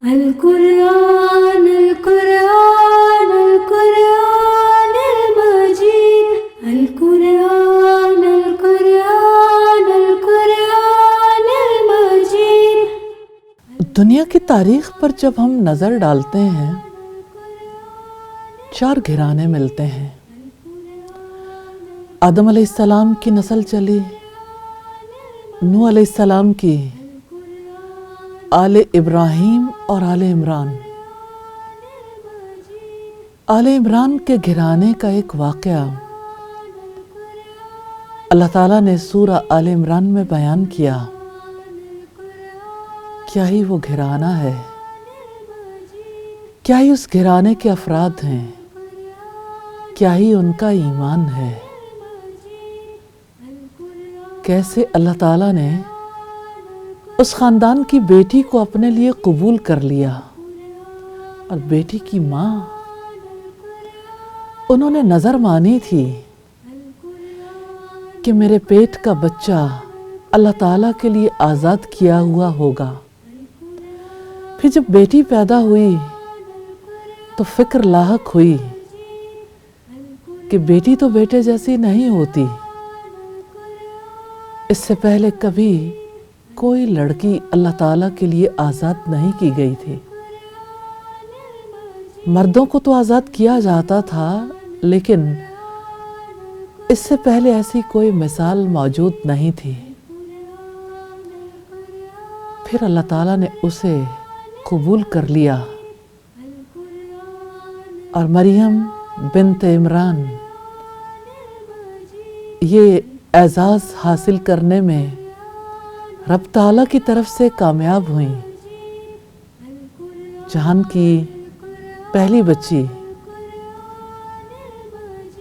القرآن القرآن القرآن المجيد القرآن القرآن القرآن المجيد۔ دنیا کی تاریخ پر جب ہم نظر ڈالتے ہیں 4 گھرانے ملتے ہیں۔ آدم علیہ السلام کی نسل چلی، نوح علیہ السلام کی، آل ابراہیم اور آل عمران۔ آل عمران کے گھرانے کا ایک واقعہ اللہ تعالیٰ نے سورہ آل عمران میں بیان کیا۔ کیا ہی وہ گھرانہ ہے، کیا ہی اس گھرانے کے افراد ہیں، کیا ہی ان کا ایمان ہے۔ کیسے اللہ تعالیٰ نے اس خاندان کی بیٹی کو اپنے لیے قبول کر لیا، اور بیٹی کی ماں، انہوں نے نظر مانی تھی کہ میرے پیٹ کا بچہ اللہ تعالیٰ کے لیے آزاد کیا ہوا ہوگا۔ پھر جب بیٹی پیدا ہوئی تو فکر لاحق ہوئی کہ بیٹی تو بیٹے جیسی نہیں ہوتی۔ اس سے پہلے کبھی کوئی لڑکی اللہ تعالیٰ کے لیے آزاد نہیں کی گئی تھی۔ مردوں کو تو آزاد کیا جاتا تھا، لیکن اس سے پہلے ایسی کوئی مثال موجود نہیں تھی۔ پھر اللہ تعالیٰ نے اسے قبول کر لیا، اور مریم بنت عمران یہ اعزاز حاصل کرنے میں رب تعالیٰ کی طرف سے کامیاب ہوئیں۔ جہان کی پہلی بچی،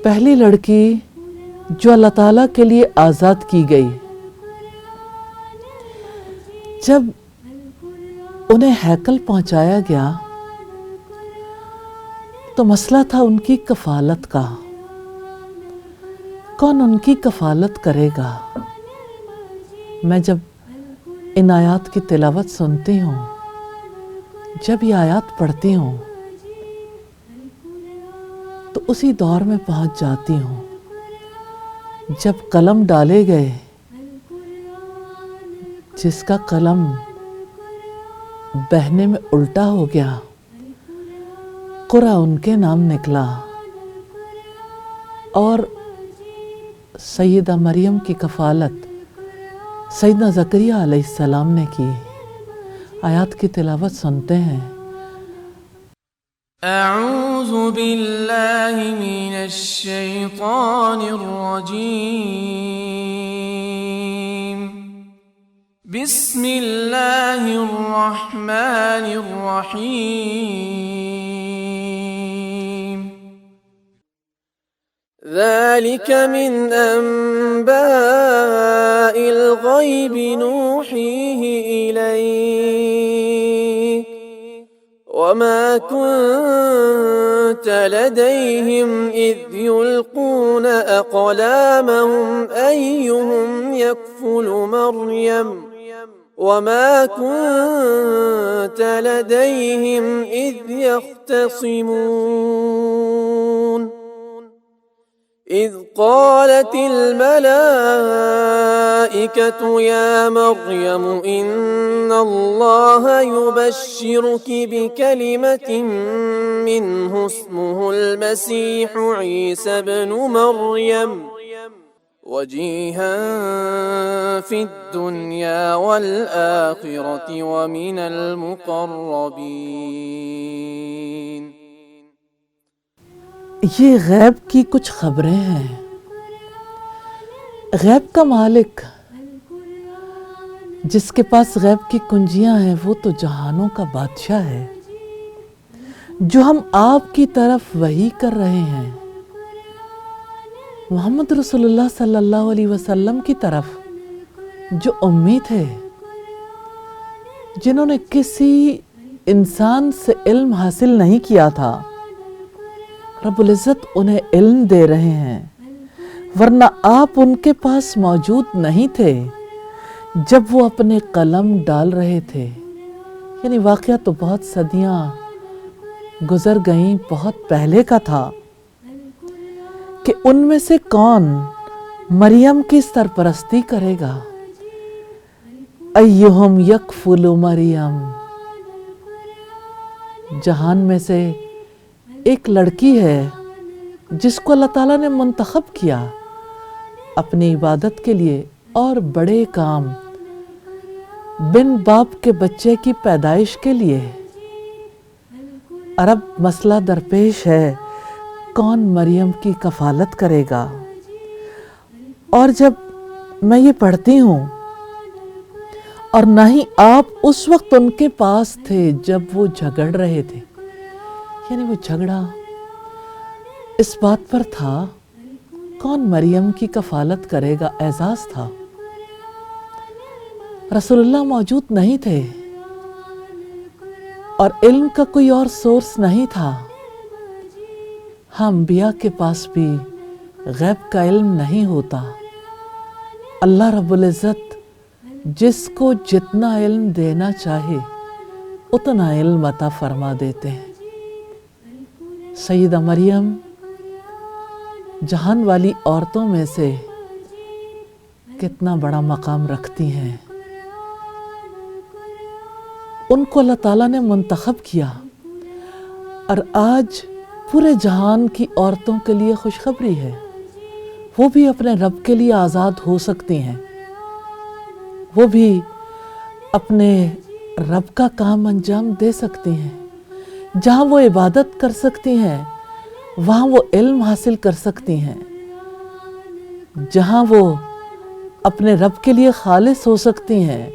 پہلی لڑکی جو اللہ تعالیٰ کے لیے آزاد کی گئی۔ جب انہیں ہیکل پہنچایا گیا تو مسئلہ تھا ان کی کفالت کا۔ کون ان کی کفالت کرے گا؟ میں جب ان آیات کی تلاوت سنتی ہوں، جب یہ آیات پڑھتی ہوں، تو اسی دور میں پہنچ جاتی ہوں جب قلم ڈالے گئے، جس کا قلم بہنے میں الٹا ہو گیا، قرآن ان کے نام نکلا، اور سیدہ مریم کی کفالت سیدنا زکریا علیہ السلام نے کی۔ آیات کی تلاوت سنتے ہیں۔ اعوذ باللہ من الشیطان الرجیم، بسم اللہ الرحمن الرحیم۔ ذلك من أنباء الغيب نوحيه إليك وما كنت لديهم إذ يلقون أقلامهم أيهم يكفل مريم وما كنت لديهم إذ يختصمون إذ قالت الملائكة يا مريم إن الله يبشرك بكلمة منه اسمه المسيح عيسى بن مريم وجيها في الدنيا والآخرة ومن المقربين۔ یہ غیب کی کچھ خبریں ہیں۔ غیب کا مالک، جس کے پاس غیب کی کنجیاں ہیں، وہ تو جہانوں کا بادشاہ ہے، جو ہم آپ کی طرف وحی کر رہے ہیں، محمد رسول اللہ صلی اللہ علیہ وسلم کی طرف، جو امی تھے، جنہوں نے کسی انسان سے علم حاصل نہیں کیا تھا، رب العزت انہیں علم دے رہے ہیں، ورنہ آپ ان کے پاس موجود نہیں تھے جب وہ اپنے قلم ڈال رہے تھے، یعنی واقعہ تو بہت صدیاں گزر گئیں، بہت پہلے کا تھا کہ ان میں سے کون مریم کی سرپرستی کرے گا. ایہم یکفل مریم، جہان میں سے ایک لڑکی ہے جس کو اللہ تعالیٰ نے منتخب کیا اپنی عبادت کے لیے اور بڑے کام بن باپ کے بچے کی پیدائش کے لیے. اور اب مسئلہ درپیش ہے، کون مریم کی کفالت کرے گا؟ اور جب میں یہ پڑھتی ہوں، اور نہ ہی آپ اس وقت ان کے پاس تھے جب وہ جھگڑ رہے تھے، یعنی وہ جھگڑا اس بات پر تھا کون مریم کی کفالت کرے گا. اعزاز تھا، رسول اللہ موجود نہیں تھے اور علم کا کوئی اور سورس نہیں تھا. انبیاء کے پاس بھی غیب کا علم نہیں ہوتا. اللہ رب العزت جس کو جتنا علم دینا چاہے اتنا علم عطا فرما دیتے ہیں. سیدہ مریم جہان والی عورتوں میں سے کتنا بڑا مقام رکھتی ہیں. ان کو اللہ تعالیٰ نے منتخب کیا، اور آج پورے جہان کی عورتوں کے لیے خوشخبری ہے، وہ بھی اپنے رب کے لیے آزاد ہو سکتی ہیں. وہ بھی اپنے رب کا کام انجام دے سکتی ہیں. جہاں وہ عبادت کر سکتی ہیں وہاں وہ علم حاصل کر سکتی ہیں. جہاں وہ اپنے رب کے لیے خالص ہو سکتی ہیں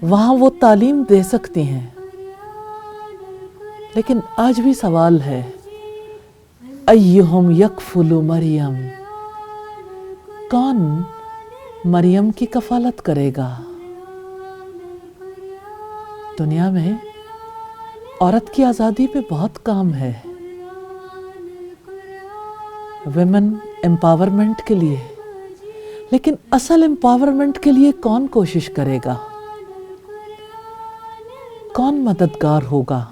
وہاں وہ تعلیم دے سکتی ہیں. لیکن آج بھی سوال ہے، ایہم یکفل مریم، کون مریم کی کفالت کرے گا؟ دنیا میں عورت کی آزادی پہ بہت کام ہے، ویمن امپاورمنٹ کے لیے، لیکن اصل امپاورمنٹ کے لیے کون کوشش کرے گا؟ کون مددگار ہوگا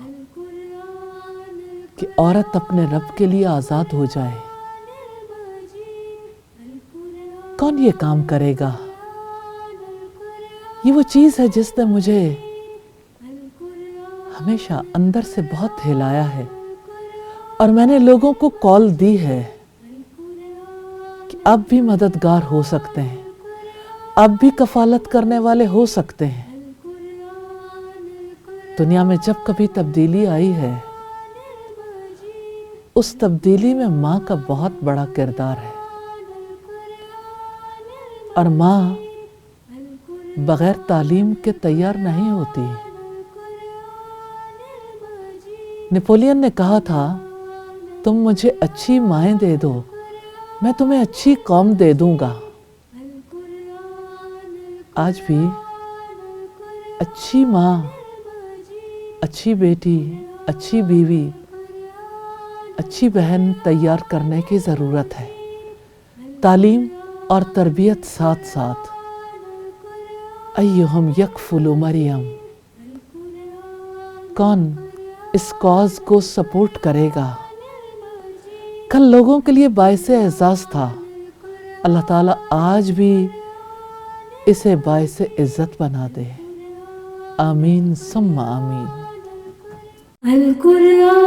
کہ عورت اپنے رب کے لیے آزاد ہو جائے؟ کون یہ کام کرے گا؟ یہ وہ چیز ہے جس نے مجھے ہمیشہ اندر سے بہت ہلایا ہے، اور میں نے لوگوں کو کال دی ہے کہ اب بھی مددگار ہو سکتے ہیں، اب بھی کفالت کرنے والے ہو سکتے ہیں. دنیا میں جب کبھی تبدیلی آئی ہے، اس تبدیلی میں ماں کا بہت بڑا کردار ہے، اور ماں بغیر تعلیم کے تیار نہیں ہوتی. نیپولین نے کہا تھا، تم مجھے اچھی مائیں دے دو، میں تمہیں اچھی قوم دے دوں گا. آج بھی اچھی ماں، اچھی بیٹی، اچھی بیوی، اچھی بہن تیار کرنے کی ضرورت ہے. تعلیم اور تربیت ساتھ ساتھ. ایہم یکفل مریم، کون اس کاز کو سپورٹ کرے گا؟ کل لوگوں کے لیے باعث اعزاز تھا، اللہ تعالیٰ آج بھی اسے باعث عزت بنا دے. آمین ثم آمین. القرآن